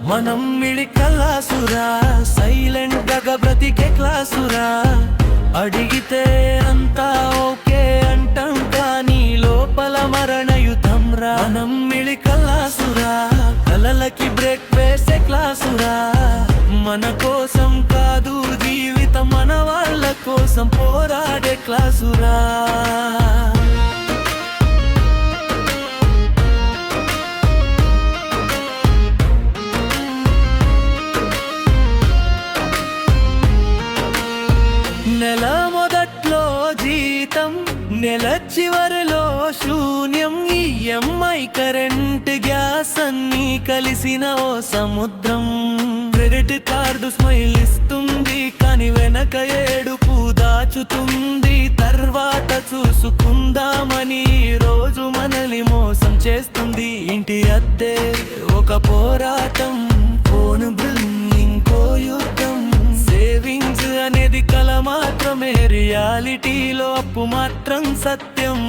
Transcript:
మనం మిడికల్లాసురా, సైలెంట్ గా బ్రతికే క్లాసురా. అడిగితే అంతా ఓకే అంటాం, కానీ లోపల మరణ యుద్ధం రా. మనం మిడికల్లాసురా, కలలకి బ్రేక్ వేసే క్లాసురా. మన కోసం కాదు జీవితం, మన వాళ్ళ కోసం పోరాడే క్లాసురా. నెల మొదట్లో జీతం, నెల చివరిలో శూన్యం. ఈఎంఐ, కరెంట్, గ్యాస్ అన్నీ కలిసిన ఓ సముద్రం. క్రెడిట్ కార్డు స్మైల్ ఇస్తుంది, కానీ వెనక ఏడుపు దాచుతుంది. తర్వాత చూసుకుందామని రోజు మనల్ని మోసం చేస్తుంది. ఇంటి అద్దె ఒక పోరాటం, ఫోన్ బిల్ ఇంకో యుద్ధం. సేవింగ్స్ అనేది కల మాత్రమే, రియాలిటీలో అప్పు మాత్రం సత్యం.